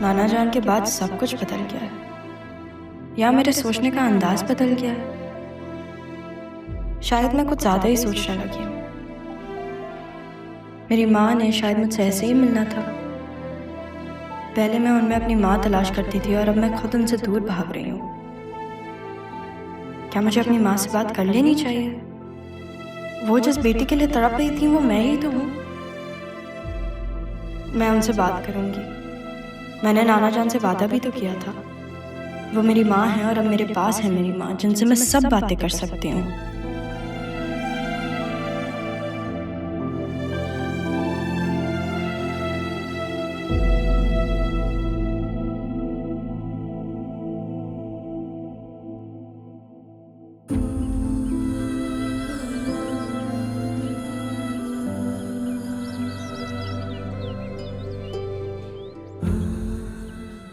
नाना जान के बाद सब कुछ बदल गया है, या मेरे सोचने का अंदाज बदल गया है। शायद मैं कुछ ज्यादा ही सोचने लगी हूँ। मेरी माँ ने शायद मुझसे ऐसे ही मिलना था। पहले मैं उनमें अपनी माँ तलाश करती थी और अब मैं खुद उनसे दूर भाग रही हूँ। क्या मुझे अपनी माँ से बात कर लेनी चाहिए? वो जिस बेटी के लिए तड़प रही थी वो मैं ही तो हूँ। मैं उनसे बात करूंगी। मैंने नाना जान से वादा भी तो किया था। वो मेरी माँ है और अब मेरे पास है मेरी माँ, जिनसे मैं सब बातें कर सकती हूँ।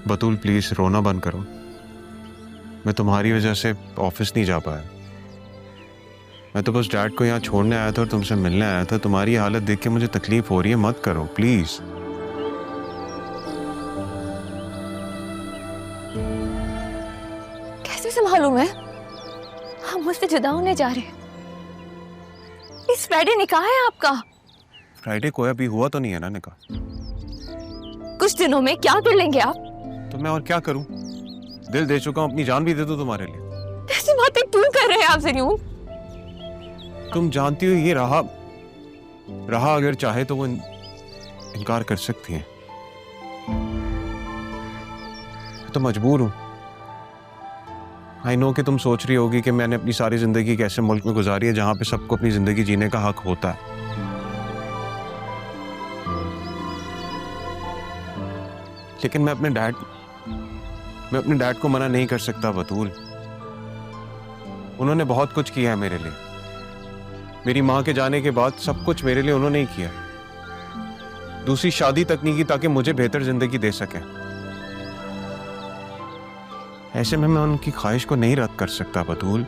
बतूल प्लीज रोना बंद करो। मैं तुम्हारी वजह से ऑफिस नहीं जा पाया। मैं तो बस डैड को यहाँ छोड़ने आया था और तुमसे मिलने आया था। तुम्हारी हालत देख के मुझे तकलीफ हो रही है, मत करो प्लीज। कैसे संभालूं मैं? हम मुझसे जुदा होने जा रहे हैं। इस फ्राइडे निकाह है आपका। फ्राइडे को अभी हुआ तो नहीं है ना निकाह? कुछ दिनों में क्या कर लेंगे आप? तो मैं और क्या करूं? दिल दे चुका हूं, अपनी जान भी दे दूं तुम्हारे लिए। ऐसी बातें क्यों कर रहे हैं आप ज़रियून? तुम जानती हो ये रहा अगर चाहे तो वो इनकार कर सकती है। तो मजबूर हूं। आई नो कि तुम सोच रही होगी कि मैंने अपनी सारी जिंदगी कैसे मुल्क में गुजारी है जहां पे सबको अपनी जिंदगी जीने का हक होता है। लेकिन मैं अपने डैड को मना नहीं कर सकता बतूल। उन्होंने बहुत कुछ किया है मेरे लिए। मेरी माँ के जाने के बाद सब कुछ मेरे लिए उन्होंने ही किया। दूसरी शादी तक नहीं की ताकि मुझे बेहतर जिंदगी दे सके। ऐसे में मैं उनकी ख्वाहिश को नहीं रद्द कर सकता बतूल।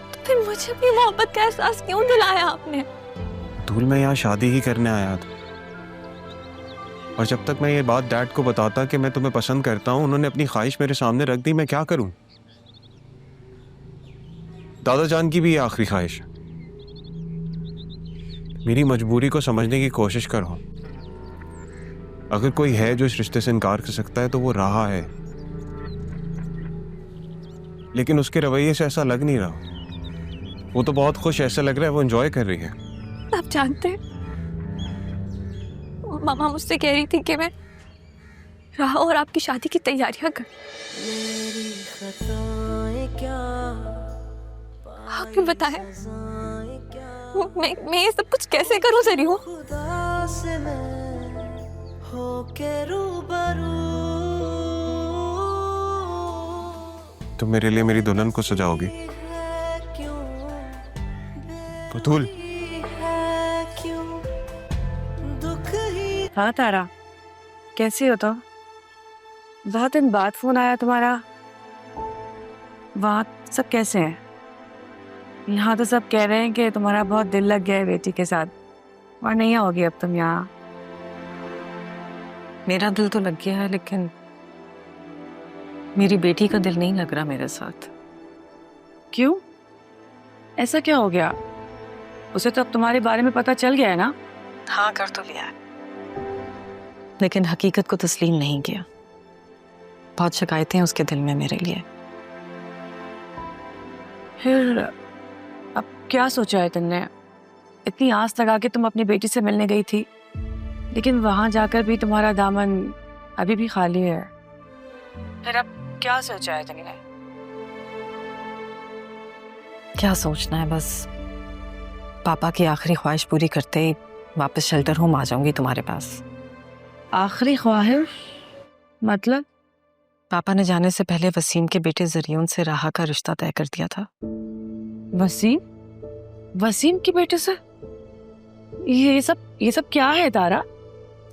तो फिर मुझे अपनी मोहब्बत का एहसास क्यों दिलाया आपने? बतूल मैं यहाँ शादी ही करने आया था और जब तक मैं ये बात डैड को बताता कि मैं तुम्हें पसंद करता हूँ, उन्होंने अपनी ख्वाहिश मेरे सामने रख दी। मैं क्या करूं? दादा जान की भी ये आखिरी ख्वाहिश है। मेरी मजबूरी को समझने की कोशिश करो। अगर कोई है जो इस रिश्ते से इनकार कर सकता है तो वो राहा है, लेकिन उसके रवैये से ऐसा लग नहीं रहा। वो तो बहुत खुश ऐसा लग रहा है वो एंजॉय कर रही है। आप जानते हैं, मामा मुझसे कह रही थी कि मैं राह और आपकी शादी की तैयारियां कर। आपने बताया मैं ये सब कुछ कैसे करूं ज़रियून? तुम मेरे लिए मेरी दुल्हन को सजाओगी बतूल? हाँ तारा, कैसी हो तुम? बहुत दिन बाद फोन आया तुम्हारा। वहाँ सब कैसे हैं? यहाँ तो सब कह रहे हैं कि तुम्हारा बहुत दिल लग गया है बेटी के साथ और नहीं आओगी अब तुम यहाँ। मेरा दिल तो लग गया है, लेकिन मेरी बेटी का दिल नहीं लग रहा मेरे साथ। क्यों? ऐसा क्या हो गया? उसे तो अब तुम्हारे बारे में पता चल गया है ना? हाँ कर तो लिया है, लेकिन हकीकत को तस्लीम नहीं किया। बहुत शिकायतें हैं उसके दिल में मेरे लिए। फिर अब क्या सोचा है तुमने? इतनी आस लगा के तुम अपनी बेटी से मिलने गई थी, लेकिन वहां जाकर भी तुम्हारा दामन अभी भी खाली है। फिर अब क्या सोचा है तुमने? क्या सोचना है, बस पापा की आखिरी ख्वाहिश पूरी करते ही वापस शेल्टर होम आ जाऊंगी तुम्हारे पास। आखिरी ख्वाहिश मतलब? पापा ने जाने से पहले वसीम के बेटे ज़रियून से राहा का रिश्ता तय कर दिया था। वसीम के बेटे से? ये सब क्या है तारा?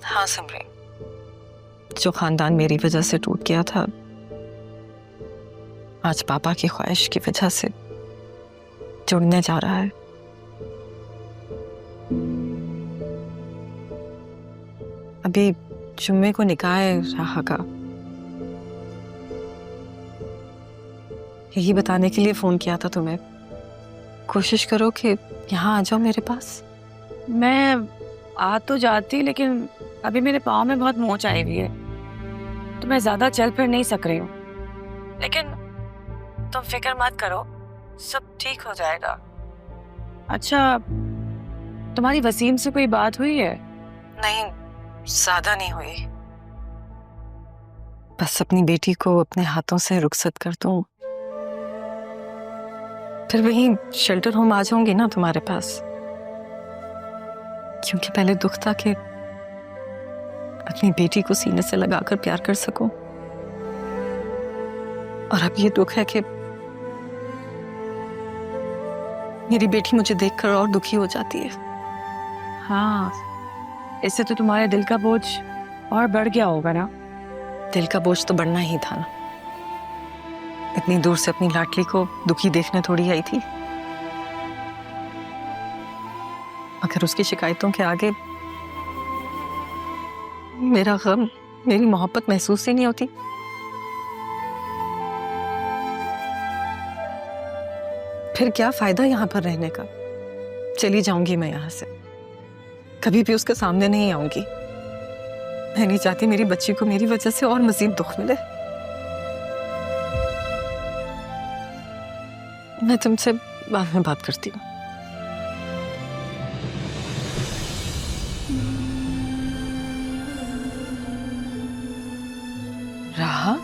हाँ समरी, जो खानदान मेरी वजह से टूट गया था, आज पापा की ख्वाहिश की वजह से जुड़ने जा रहा है। अभी जुम्मे को निकाह है राहा का, यही बताने के लिए फोन किया था तुम्हें। कोशिश करो कि यहाँ आ जाओ मेरे पास। मैं आ तो जाती, लेकिन अभी मेरे पाँव में बहुत मोच आई हुई है, तो मैं ज्यादा चल फिर नहीं सक रही हूँ। लेकिन तुम फिक्र मत करो, सब ठीक हो जाएगा। अच्छा, तुम्हारी वसीम से कोई बात हुई है? नहीं, ज्यादा नहीं हुई। बस अपनी बेटी को अपने हाथों से रुखसत कर दूं, फिर वहीं शेल्टर होम आ जाऊंगी ना तुम्हारे पास। क्योंकि पहले दुख था कि अपनी बेटी को सीने से लगाकर प्यार कर सकूं, और अब ये दुख है कि मेरी बेटी मुझे देखकर और दुखी हो जाती है। हाँ, इससे तो तुम्हारे दिल का बोझ और बढ़ गया होगा ना। दिल का बोझ तो बढ़ना ही था ना, इतनी दूर से अपनी लाडली को दुखी देखने थोड़ी आई थी। मगर उसकी शिकायतों के आगे मेरा गम, मेरी मोहब्बत महसूस ही नहीं होती। फिर क्या फायदा यहाँ पर रहने का? चली जाऊंगी मैं यहाँ से, कभी भी उसके सामने नहीं आऊंगी। मैं नहीं चाहती मेरी बच्ची को मेरी वजह से और मजीद दुख मिले। मैं तुमसे बाद में बात करती हूँ। राहा,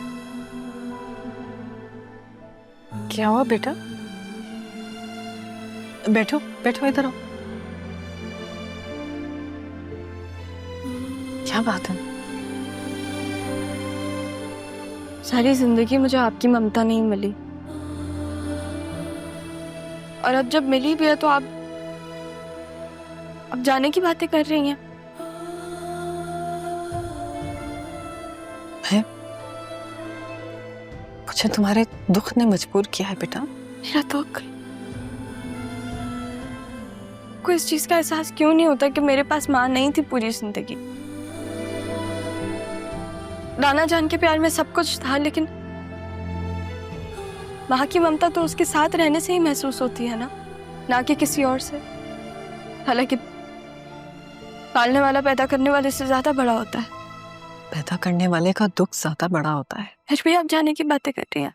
क्या हुआ बेटा? बैठो बैठो, इधर आओ। क्या बात है? सारी जिंदगी मुझे आपकी ममता नहीं मिली, और अब जब मिली भी है तो आप अब जाने की बातें कर रही हैं। मुझे तुम्हारे दुख ने मजबूर किया है बेटा। मेरा दुख? को इस चीज का एहसास क्यों नहीं होता कि मेरे पास माँ नहीं थी पूरी जिंदगी। राना जान के प्यार में सब कुछ था, लेकिन माँ की ममता तो उसके साथ रहने से ही महसूस होती है ना कि किसी और से। हालांकि पालने वाला पैदा करने वाले से ज्यादा बड़ा होता है। पैदा करने वाले का दुख ज्यादा बड़ा होता है। फिर भी आप जाने की बातें कर रही हैं।